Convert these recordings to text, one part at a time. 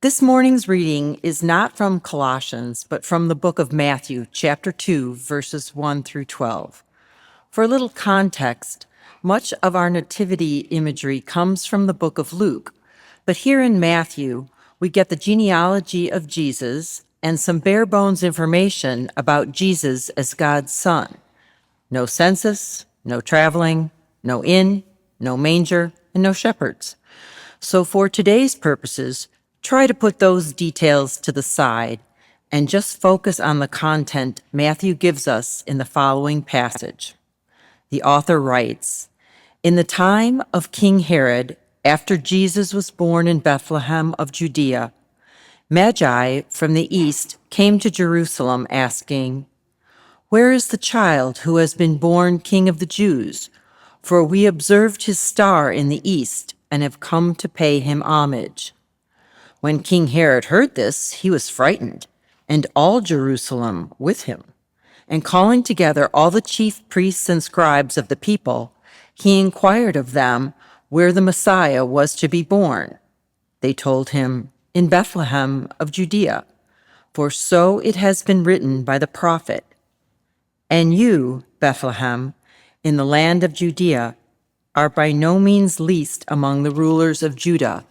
This morning's reading is not from Colossians, but from the book of Matthew, chapter 2, verses 1 through 12. For a little context, much of our nativity imagery comes from the book of Luke, but here in Matthew, we get the genealogy of Jesus and some bare bones information about Jesus as God's son. No census, no traveling, no inn, no manger, and no shepherds. So for today's purposes, try to put those details to the side and just focus on the content Matthew gives us in the following passage. The author writes, "In the time of King Herod, after Jesus was born in Bethlehem of Judea, Magi from the east came to Jerusalem asking, 'Where is the child who has been born King of the Jews? For we observed his star in the east and have come to pay him homage.' When King Herod heard this, he was frightened, and all Jerusalem with him. And calling together all the chief priests and scribes of the people, he inquired of them where the Messiah was to be born. They told him, 'In Bethlehem of Judea, for so it has been written by the prophet, "And you, Bethlehem, in the land of Judea, are by no means least among the rulers of Judah.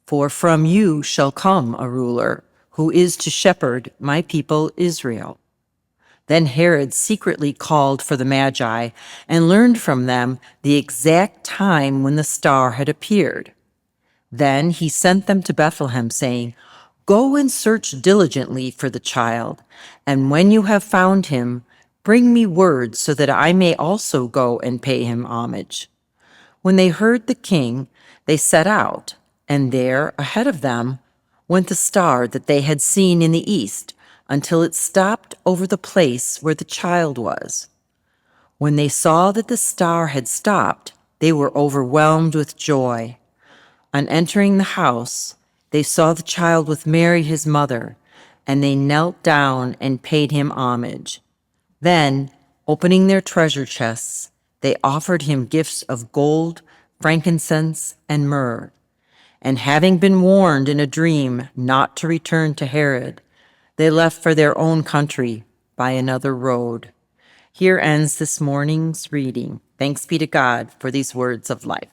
For from you shall come a ruler who is to shepherd my people Israel." Then Herod secretly called for the Magi and learned from them the exact time when the star had appeared. Then he sent them to Bethlehem, saying, "Go and search diligently for the child, and when you have found him, bring me word so that I may also go and pay him homage." When they heard the king, they set out, and there, ahead of them, went the star that they had seen in the east, until it stopped over the place where the child was. When they saw that the star had stopped, they were overwhelmed with joy. On entering the house, they saw the child with Mary his mother, and they knelt down and paid him homage. Then, opening their treasure chests, they offered him gifts of gold, frankincense, and myrrh. And having been warned in a dream not to return to Herod, they left for their own country by another road. Here ends this morning's reading. Thanks be to God for these words of life.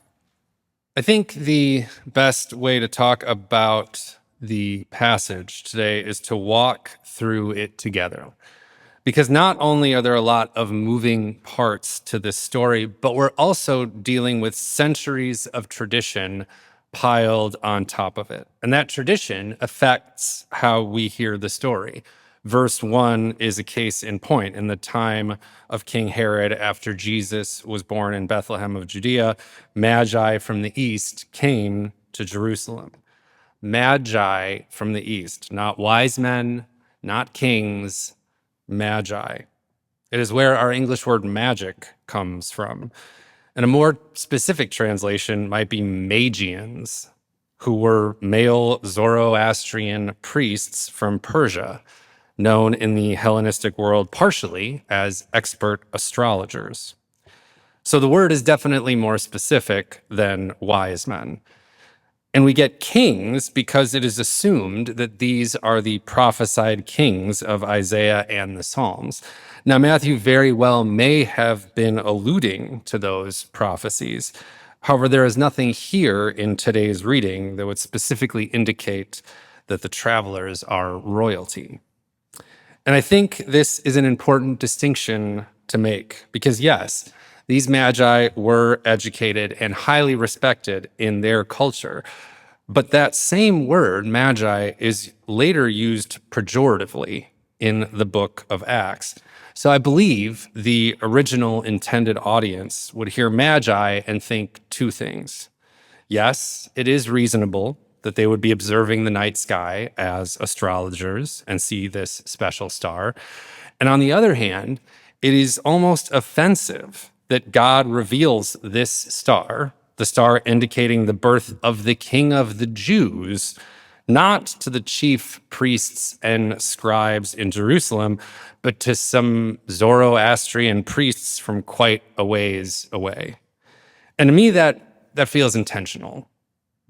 I think the best way to talk about the passage today is to walk through it together. Because not only are there a lot of moving parts to this story, but we're also dealing with centuries of tradition piled on top of it. And that tradition affects how we hear the story. Verse 1 is a case in point. In the time of King Herod, after Jesus was born in Bethlehem of Judea, Magi from the east came to Jerusalem. Magi from the east, not wise men, not kings, Magi. It is where our English word magic comes from. And a more specific translation might be Magians, who were male Zoroastrian priests from Persia, known in the Hellenistic world partially as expert astrologers. So the word is definitely more specific than wise men. And we get kings because it is assumed that these are the prophesied kings of Isaiah and the Psalms. Now, Matthew very well may have been alluding to those prophecies. However, there is nothing here in today's reading that would specifically indicate that the travelers are royalty. And I think this is an important distinction to make because, yes, these magi were educated and highly respected in their culture. But that same word, magi, is later used pejoratively in the book of Acts. So I believe the original intended audience would hear magi and think two things. Yes, it is reasonable that they would be observing the night sky as astrologers and see this special star. And on the other hand, it is almost offensive that God reveals this star, the star indicating the birth of the King of the Jews, not to the chief priests and scribes in Jerusalem, but to some Zoroastrian priests from quite a ways away. And to me, that feels intentional.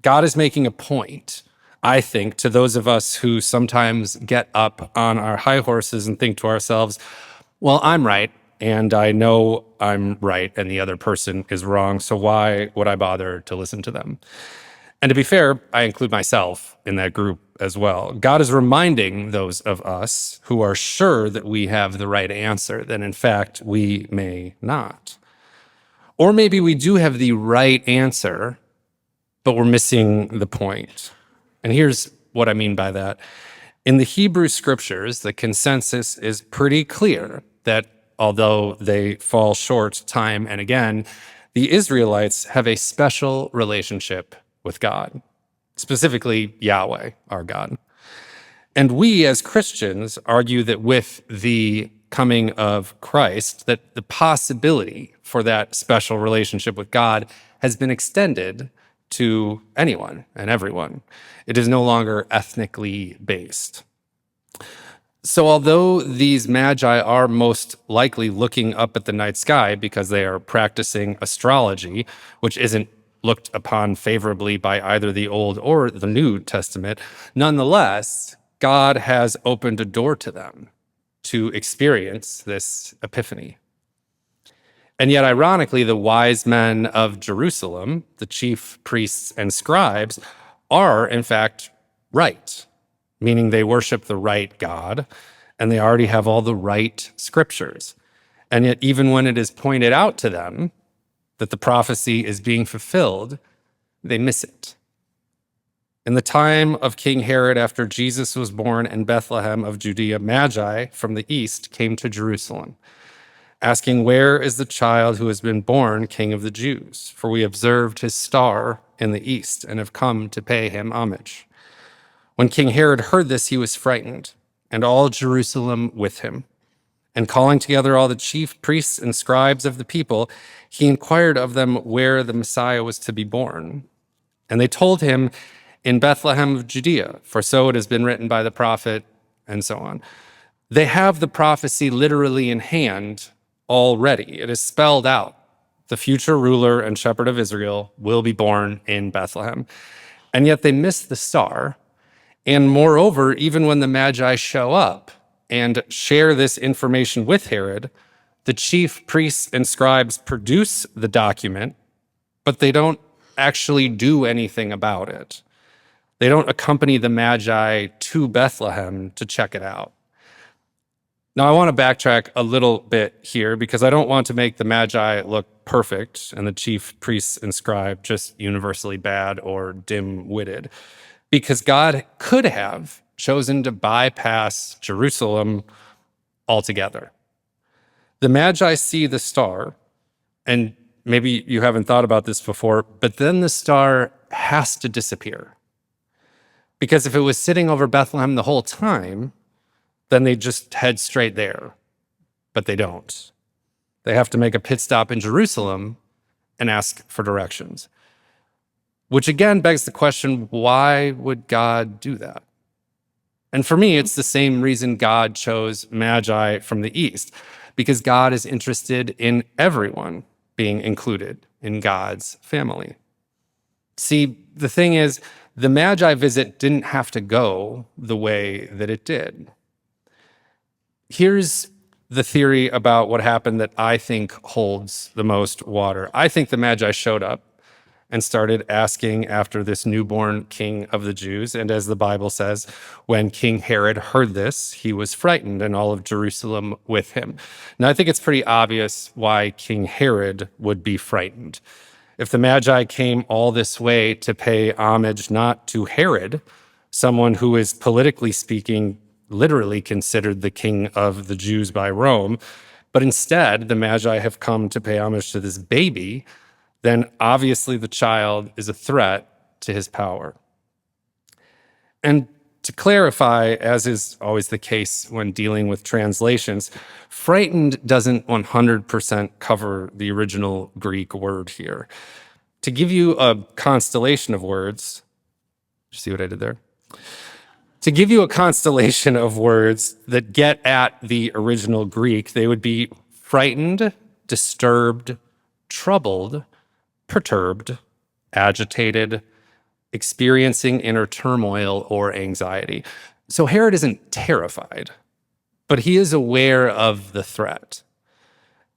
God is making a point I think, to those of us who sometimes get up on our high horses and think to ourselves, well, I'm right, and I know I'm right, and the other person is wrong, so why would I bother to listen to them? And to be fair, I include myself in that group as well. God is reminding those of us who are sure that we have the right answer that in fact we may not. Or maybe we do have the right answer, but we're missing the point. And here's what I mean by that. In the Hebrew scriptures, the consensus is pretty clear that although they fall short time and again, the Israelites have a special relationship with God, specifically Yahweh, our God. And we as Christians argue that with the coming of Christ, that the possibility for that special relationship with God has been extended to anyone and everyone. It is no longer ethnically based. So although these magi are most likely looking up at the night sky because they are practicing astrology, which isn't looked upon favorably by either the Old or the New Testament, nonetheless, God has opened a door to them to experience this epiphany. And yet, ironically, the wise men of Jerusalem, the chief priests and scribes, are in fact right, meaning they worship the right God, and they already have all the right scriptures. And yet, even when it is pointed out to them that the prophecy is being fulfilled, they miss it. In the time of King Herod, after Jesus was born in Bethlehem of Judea, Magi from the east came to Jerusalem, asking, "Where is the child who has been born King of the Jews? For we observed his star in the east and have come to pay him homage." When King Herod heard this, he was frightened, and all Jerusalem with him. And calling together all the chief priests and scribes of the people, he inquired of them where the Messiah was to be born. And they told him, "In Bethlehem of Judea, for so it has been written by the prophet," and so on. They have the prophecy literally in hand already. It is spelled out. The future ruler and shepherd of Israel will be born in Bethlehem. And yet they miss the star. And moreover, even when the Magi show up and share this information with Herod, the chief priests and scribes produce the document, but they don't actually do anything about it. They don't accompany the Magi to Bethlehem to check it out. Now, I want to backtrack a little bit here because I don't want to make the Magi look perfect and the chief priests and scribe just universally bad or dim-witted, because God could have chosen to bypass Jerusalem altogether. The Magi see the star, and maybe you haven't thought about this before, but then the star has to disappear. Because if it was sitting over Bethlehem the whole time, then they just head straight there. But they don't. They have to make a pit stop in Jerusalem and ask for directions. Which again begs the question, why would God do that? And for me, it's the same reason God chose Magi from the east, because God is interested in everyone being included in God's family. See, the thing is, the Magi visit didn't have to go the way that it did. Here's the theory about what happened that I think holds the most water. I think the Magi showed up and started asking after this newborn king of the Jews. And as the Bible says, when King Herod heard this, he was frightened, and all of Jerusalem with him. Now, I think it's pretty obvious why King Herod would be frightened. If the Magi came all this way to pay homage not to Herod, someone who is politically speaking literally considered the king of the Jews by Rome, but instead the Magi have come to pay homage to this baby, then obviously the child is a threat to his power. And to clarify, as is always the case when dealing with translations, frightened doesn't 100% cover the original Greek word here. To give you a constellation of words, did you see what I did there? To give you a constellation of words that get at the original Greek, they would be frightened, disturbed, troubled, perturbed, agitated, experiencing inner turmoil or anxiety. So Herod isn't terrified, but he is aware of the threat.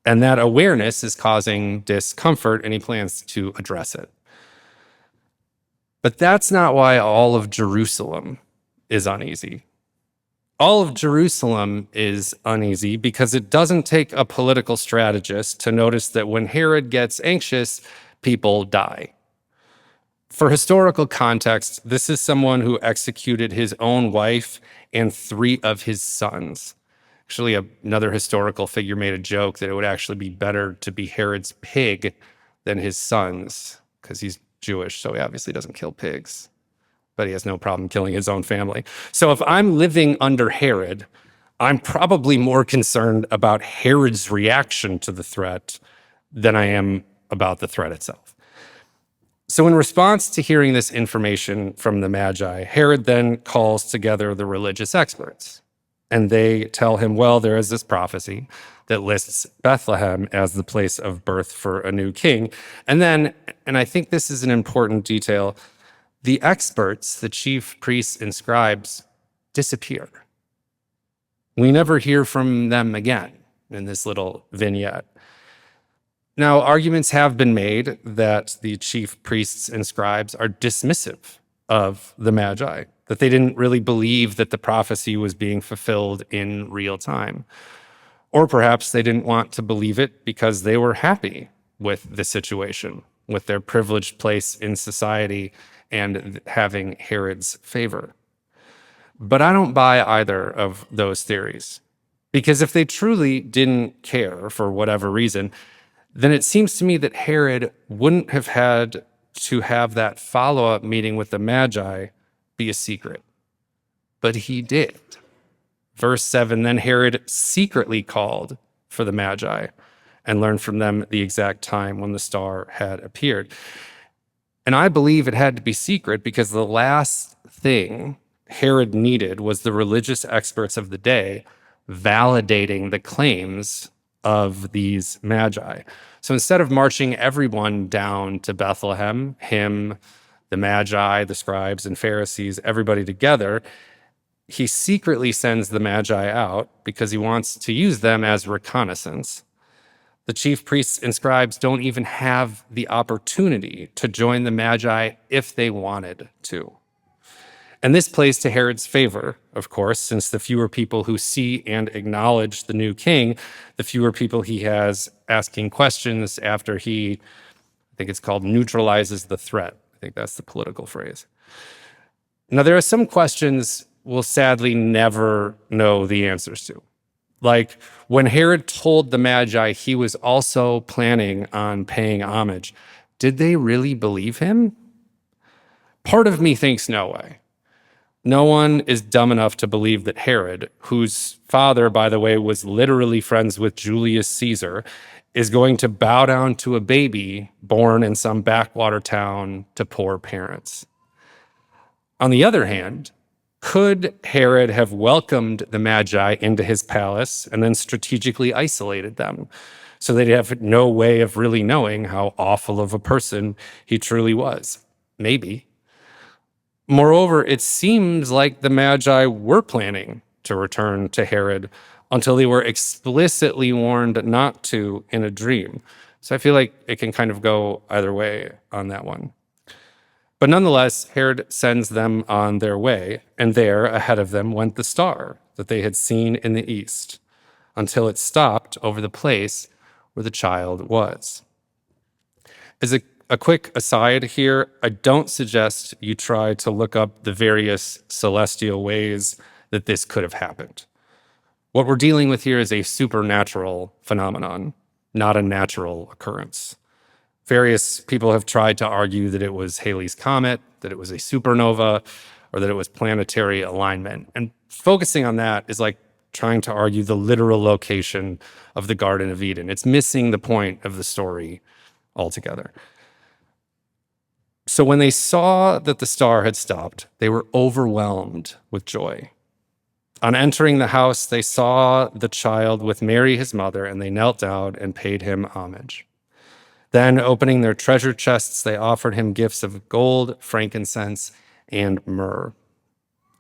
And that awareness is causing discomfort, and he plans to address it. But that's not why all of Jerusalem is uneasy. All of Jerusalem is uneasy because it doesn't take a political strategist to notice that when Herod gets anxious, people die. For historical context, this is someone who executed his own wife and 3 of his sons. Actually, another historical figure made a joke that it would actually be better to be Herod's pig than his sons, because he's Jewish, so he obviously doesn't kill pigs, but he has no problem killing his own family. So if I'm living under Herod, I'm probably more concerned about Herod's reaction to the threat than I am about the threat itself. So in response to hearing this information from the Magi, Herod then calls together the religious experts. And they tell him, well, there is this prophecy that lists Bethlehem as the place of birth for a new king. And then, and I think this is an important detail, the experts, the chief priests and scribes, disappear. We never hear from them again in this little vignette. Now, arguments have been made that the chief priests and scribes are dismissive of the Magi, that they didn't really believe that the prophecy was being fulfilled in real time. Or perhaps they didn't want to believe it because they were happy with the situation, with their privileged place in society and having Herod's favor. But I don't buy either of those theories, because if they truly didn't care for whatever reason, then it seems to me that Herod wouldn't have had to have that follow-up meeting with the Magi be a secret. But he did. Verse 7, then Herod secretly called for the Magi and learned from them the exact time when the star had appeared. And I believe it had to be secret because the last thing Herod needed was the religious experts of the day validating the claims of these Magi. So instead of marching everyone down to Bethlehem, him, the Magi, the scribes and Pharisees, everybody together, he secretly sends the Magi out because he wants to use them as reconnaissance. The chief priests and scribes don't even have the opportunity to join the Magi if they wanted to. And this plays to Herod's favor, of course, since the fewer people who see and acknowledge the new king, the fewer people he has asking questions after he, I think it's called, neutralizes the threat. I think that's the political phrase. Now, there are some questions we'll sadly never know the answers to. Like when Herod told the Magi he was also planning on paying homage, did they really believe him? Part of me thinks no way. No one is dumb enough to believe that Herod, whose father, by the way, was literally friends with Julius Caesar, is going to bow down to a baby born in some backwater town to poor parents. On the other hand, could Herod have welcomed the Magi into his palace and then strategically isolated them so they'd have no way of really knowing how awful of a person he truly was? Maybe. Moreover, it seems like the Magi were planning to return to Herod until they were explicitly warned not to in a dream. So I feel like it can kind of go either way on that one. But nonetheless, Herod sends them on their way, and there, ahead of them, went the star that they had seen in the east, until it stopped over the place where the child was. As a quick aside here, I don't suggest you try to look up the various celestial ways that this could have happened. What we're dealing with here is a supernatural phenomenon, not a natural occurrence. Various people have tried to argue that it was Halley's Comet, that it was a supernova, or that it was planetary alignment. And focusing on that is like trying to argue the literal location of the Garden of Eden. It's missing the point of the story altogether. So when they saw that the star had stopped, they were overwhelmed with joy. On entering the house, they saw the child with Mary, his mother, and they knelt down and paid him homage. Then, opening their treasure chests, they offered him gifts of gold, frankincense, and myrrh.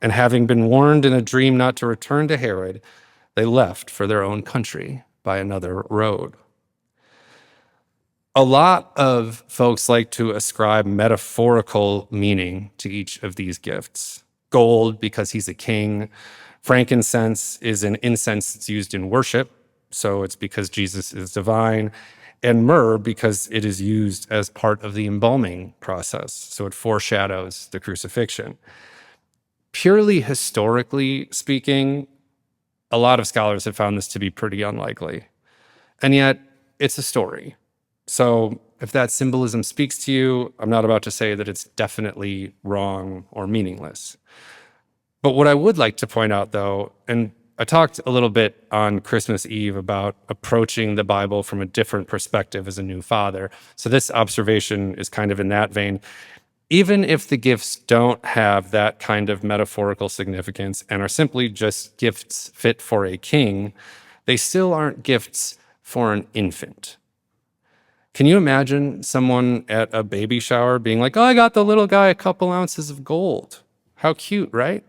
And having been warned in a dream not to return to Herod, they left for their own country by another road. A lot of folks like to ascribe metaphorical meaning to each of these gifts. Gold, because he's a king. Frankincense is an incense that's used in worship, so it's because Jesus is divine. And myrrh, because it is used as part of the embalming process, so it foreshadows the crucifixion. Purely historically speaking, a lot of scholars have found this to be pretty unlikely. And yet, it's a story. So if that symbolism speaks to you, I'm not about to say that it's definitely wrong or meaningless. But what I would like to point out, though, and I talked a little bit on Christmas Eve about approaching the Bible from a different perspective as a new father. So this observation is kind of in that vein. Even if the gifts don't have that kind of metaphorical significance and are simply just gifts fit for a king, they still aren't gifts for an infant. Can you imagine someone at a baby shower being like, "Oh, I got the little guy a couple ounces of gold. How cute, right?"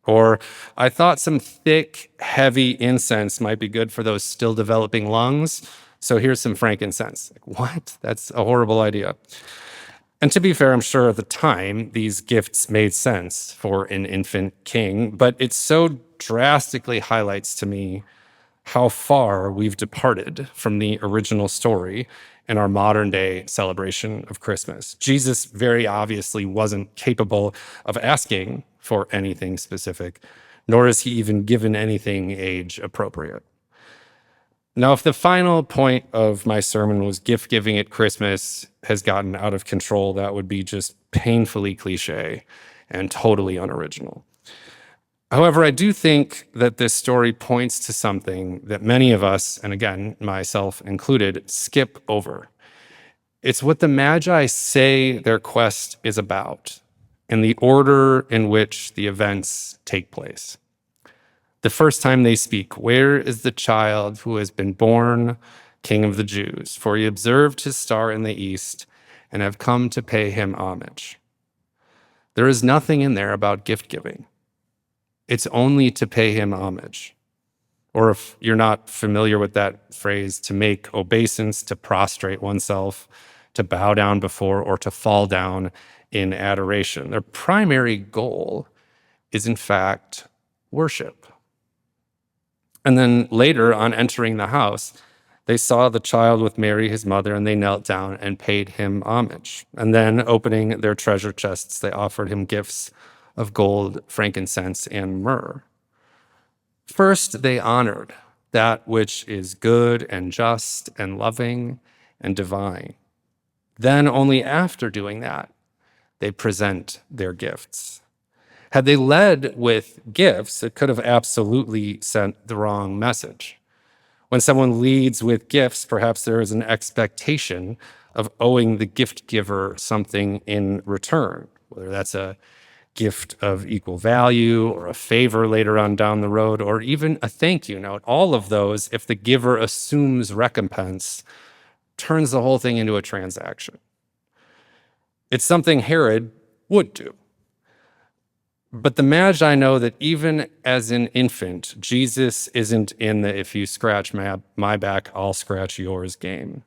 Or, "I thought some thick, heavy incense might be good for those still developing lungs, so here's some frankincense." Like, what? That's a horrible idea. And to be fair, I'm sure at the time, these gifts made sense for an infant king, but it so drastically highlights to me how far we've departed from the original story in our modern day celebration of Christmas. Jesus very obviously wasn't capable of asking for anything specific, nor is he even given anything age appropriate. Now, if the final point of my sermon was gift giving at Christmas has gotten out of control, that would be just painfully cliche and totally unoriginal. However, I do think that this story points to something that many of us, and again, myself included, skip over. It's what the Magi say their quest is about and the order in which the events take place. The first time they speak, "Where is the child who has been born King of the Jews? For he observed his star in the east and have come to pay him homage." There is nothing in there about gift giving. It's only to pay him homage. Or if you're not familiar with that phrase, to make obeisance, to prostrate oneself, to bow down before, or to fall down in adoration. Their primary goal is, in fact, worship. And then later, on entering the house, they saw the child with Mary, his mother, and they knelt down and paid him homage. And then, opening their treasure chests, they offered him gifts of gold, frankincense, and myrrh. First, they honored that which is good and just and loving and divine. Then, only after doing that, they present their gifts. Had they led with gifts, it could have absolutely sent the wrong message. When someone leads with gifts, perhaps there is an expectation of owing the gift giver something in return, whether that's a gift of equal value or a favor later on down the road, or even a thank you note. All of those, if the giver assumes recompense, turns the whole thing into a transaction. It's something Herod would do. But the Magi know that even as an infant, Jesus isn't in the "if you scratch my back, I'll scratch yours" game.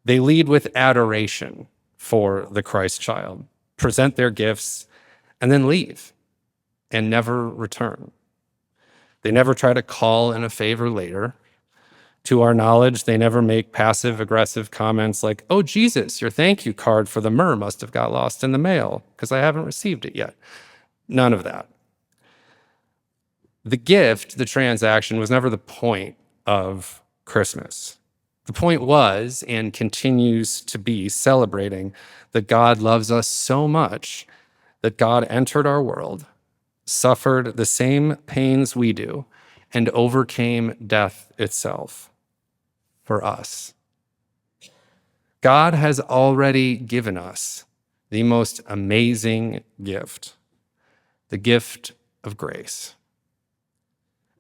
They lead with adoration for the Christ child, present their gifts, and then leave and never return. They never try to call in a favor later. To our knowledge, they never make passive-aggressive comments like, "Oh, Jesus, your thank you card for the myrrh must have got lost in the mail because I haven't received it yet." None of that. The gift, the transaction, was never the point of Christmas. The point was, and continues to be, celebrating that God loves us so much that God entered our world, suffered the same pains we do, and overcame death itself for us. God has already given us the most amazing gift, the gift of grace.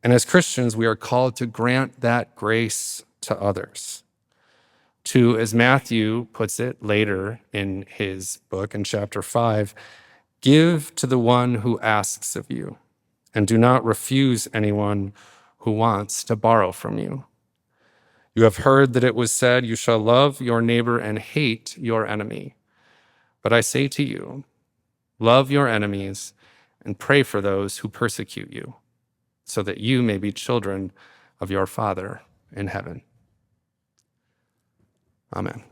And as Christians, we are called to grant that grace to others. To, as Matthew puts it later in his book in chapter 5, give to the one who asks of you, and do not refuse anyone who wants to borrow from you. You have heard that it was said, you shall love your neighbor and hate your enemy. But I say to you, love your enemies and pray for those who persecute you, so that you may be children of your Father in heaven. Amen.